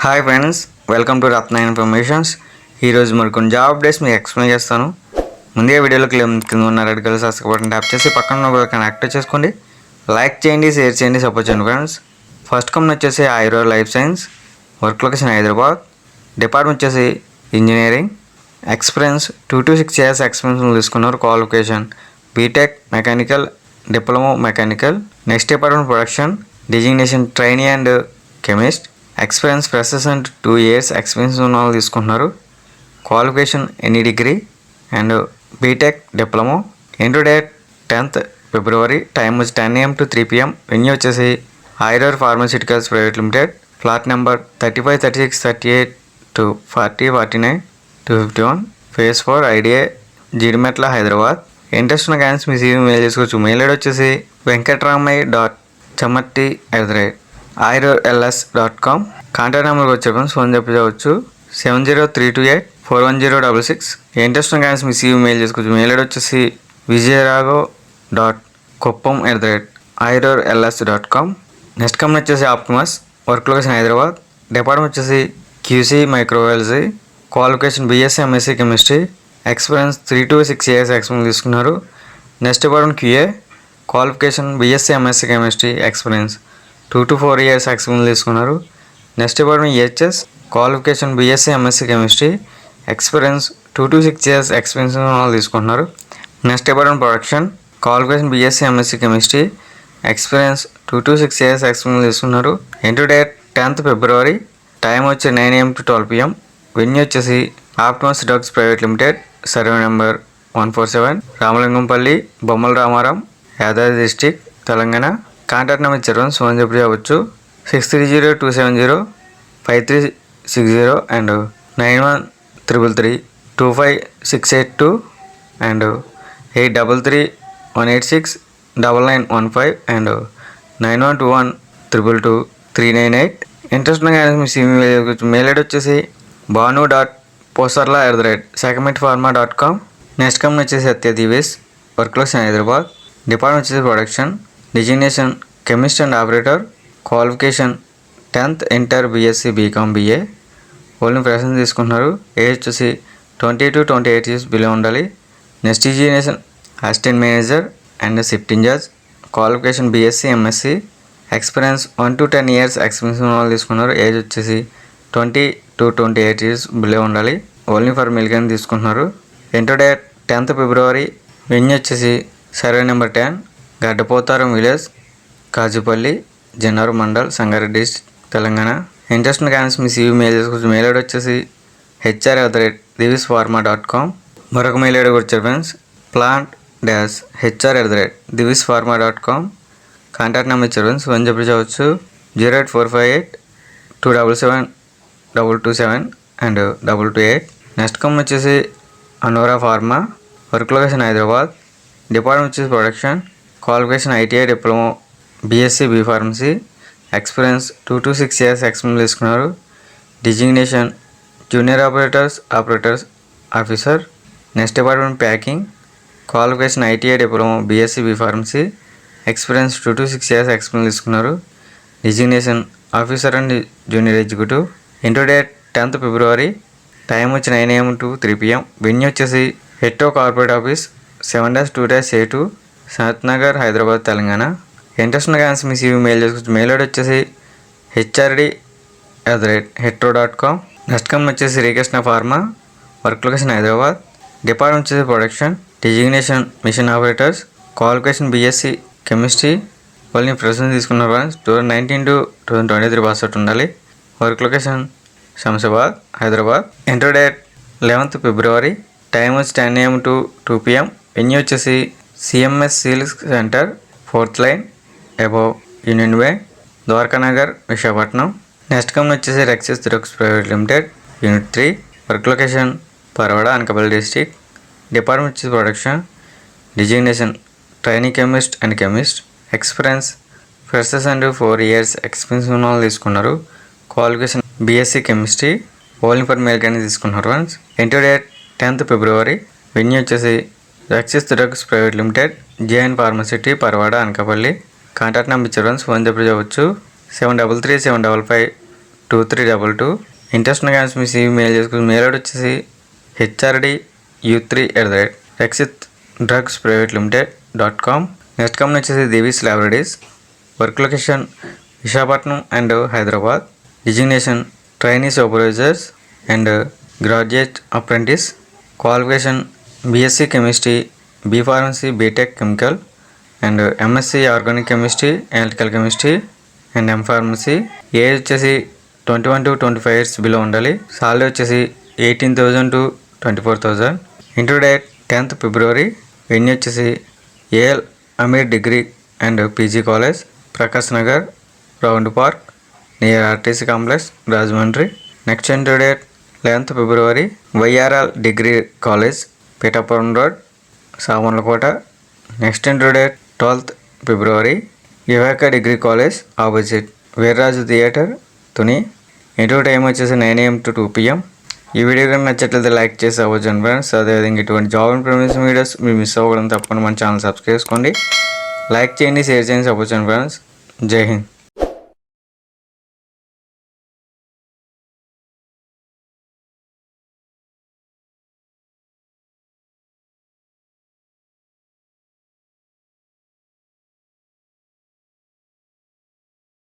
Hi friends, welcome to Ratna informations. ఈరోజు మరి కొన్ని జాబ్ అప్డేట్స్ మీకు ఎక్స్ప్లెయిన్ చేస్తాను. ముందే వీడియోలోకి కింద ఉన్న red colour subscribe button tap చేసి పక్కన ఉన్న బెల్ ఐకాన్ యాక్టివేట్ చేసుకోండి. లైక్ చేయండి, షేర్ చేయండి, సపోర్ట్ చేయండి ఫ్రెండ్స్. ఫస్ట్ కంపెనీ వచ్చేసి Ayurveda life science, work location Hyderabad, department వచ్చేసి engineering, experience 2 to 6 years experience తీసుకున్నారు. Qualification BTech mechanical, diploma mechanical. Next department production, designation trainee and chemist, experience freshers and 2 years experience ఉన్న వాళ్ళు తీసుకుంటున్నారు. Qualification any degree and BTech diploma. Interview date 10th February, time వచ్చి 10 AM to 3 PM. Venue వచ్చేసి Ayurveda pharmaceuticals private limited, flat number 35, 36, 38 to 40, 49 to 51, phase 4, IDA, Jeedimetla, Hyderabad. Interest ఉన్న candidates మీ CV mail చేసుకోవచ్చు. Mail ID వచ్చేసి venkatramai.chamatti@ayurls.com. Contact నెంబర్కి వచ్చే friends phone చెప్పవచ్చు 7032841066. Interest ఉన్న క్యాండిడేట్స్ మీ CV మెయిల్ చేసుకోవచ్చు. మెయిల్ ఐడి వచ్చేసి vijayrago.koppam@ayurls.com. నెక్స్ట్ కంపెనీ వచ్చేసి Optimus, work location Hyderabad, department వచ్చేసి QC microbiology, qualification BSc MSc chemistry, experience 3 to 6 years experience తీసుకున్నారు. Next department QA, qualification BSc MSc chemistry, experience 2 to 4 years experience తీసుకున్నారు. Next department EHS, qualification BSc MSc chemistry, experience 2 to 6 years experience తీసుకుంటున్నారు. Next department production, qualification BSc MSc chemistry, experience 2 to 6 years experience తీసుకున్నారు. Interview date 10th February, time వచ్చి 9 AM to 12 PM. Venue వచ్చేసి Optimus drugs private limited, survey number 147, Ramalingampalli, బొమ్మల Ramaram, Yadadri district, Telangana. Contact number ఇచ్చారు, phone చెప్పవచ్చు 6302705360 and 9133325682 and 8331869915 and 9121222398. Interest ఉన్న మీ CV mail ID వచ్చేసి banu.posarla@sacramentpharma.com. Next company వచ్చేసి Satya Devas, work location Hyderabad, department వచ్చేసి production, designation chemist and operator, qualification 10th inter BSc BCom BA. Only freshers తీసుకుంటున్నారు. Age వచ్చేసి 20 to 28 years below ఉండాలి. Next designation assistant manager and shift incharge, qualification BSc MSc, experience 1 to 10 years experience ఉన్న వాళ్ళు తీసుకున్నారు. Age వచ్చేసి 20 to 28 years below ఉండాలి. Only for male candidate తీసుకుంటున్నారు. Interview date 10th February. Venue వచ్చేసి survey number 10, Gaddapotharam village, Kajupalli, Jannaram mandal, Sangareddy district, Telangana. Interest ఉన్న candidates మీ CV mail చేసుకోవచ్చు. మెయిల్ ఐడి వచ్చేసి hr@divispharma.com. మరొక మెయిల్ ఐడి వచ్చారు ఫ్రెండ్స్, plant-hr@divispharma.com. కాంటాక్ట్ నెంబర్ ఇచ్చారు ఫ్రెండ్స్, ఫోన్ చెప్పవచ్చు 08458277227 అండ్ 228. నెక్స్ట్ కంపెనీ వచ్చేసి Anora pharma, work location Hyderabad, department వచ్చేసి production, qualification ITI diploma BSc B pharmacy, experience 2 to 6 years experience తీసుకున్నారు. Designation junior operators officer. Next department packing, qualification ITI diploma BSc B pharmacy, experience 2 to 6 years experience తీసుకున్నారు. Designation officer and junior executive. Interview date 10th February, time వచ్చి 9 AM to 3 PM. Venue వచ్చేసి Hetero corporate office, 7-2-A2, Sanath Nagar, Hyderabad, Telangana. Interest ఉన్న candidates మీ CV mail చేసుకోవచ్చు. Mail ID వచ్చేసి hrd@hetro.com. Next company వచ్చేసి Srikrishna pharma, work location Hyderabad, department వచ్చేసి production, designation machine operators, qualification BSc chemistry. వాళ్ళని present తీసుకున్నారు. 2019 to 2023 పాస్ అవుట్ ఉండాలి. Work location Shamshabad, Hyderabad. Interview date 11th February, time వచ్చి 10 AM to 2 PM. వెన్యూ వచ్చేసి CMS sales centre, 4th line, above Union Bank, Dwarakanagar, Visakhapatnam. Next company వచ్చేసి Rexis drugs private limited, unit 3, work location Parawada, Anakapalli district, department వచ్చేసి production, designation trainee chemist and chemist, experience freshers and 4 years experience ఉన్న వాళ్ళు తీసుకున్నారు. Qualification BSc chemistry, only for male candidate తీసుకున్నారు friends. Interview date 10th February. Venue వచ్చేసి Rexis drugs private limited, JN pharma city, Parawada, Anakapalli. Contact number ఇచ్చారు friends, phone చెప్పవచ్చు 733755 2322. Interest ఉన్న candidates మీ CV mail చేసుకుని మెయిల్ ఐడి వచ్చేసి HRD-U3@rexitdrugsprivatelimited.com. నెక్స్ట్ కంపెనీ వచ్చేసి Divi's laboratories. Work location Visakhapatnam and Hyderabad. Designation trainee supervisors and graduate apprentice. Qualification BSc chemistry, B Pharmacy, BTech chemical and MSc organic chemistry, electrical chemistry and M Pharmacy. Age వచ్చేసి 21 to 25 years below ఉండాలి. Salary వచ్చేసి 18,000 to 24,000. Interview date 10th February. Venue వచ్చేసి AL Ameer degree and PG college, Prakash Nagar, round park, near RTC complex, Rajahmundry. Next interview date 11th February. YRL degree college, Pithapuram road, Samalkota. Next interview date 12th February. Viveka degree college opposite Veerraju theatre, Tuni. Interview time వచ్చేసి 9 AM to 2 PM. ఈ video కానీ నచ్చట్లయితే like చేసి అవ్వచ్చు friends. అదేవిధంగా ఇటువంటి job information videos మీరు miss అవ్వడం తప్పకుండా మన ఛానల్ సబ్స్క్రైబ్ చేసుకోండి. లైక్ చేయండి, షేర్ చేయండి, సపోర్ట్ చేయండి ఫ్రెండ్స్. జై హింద్.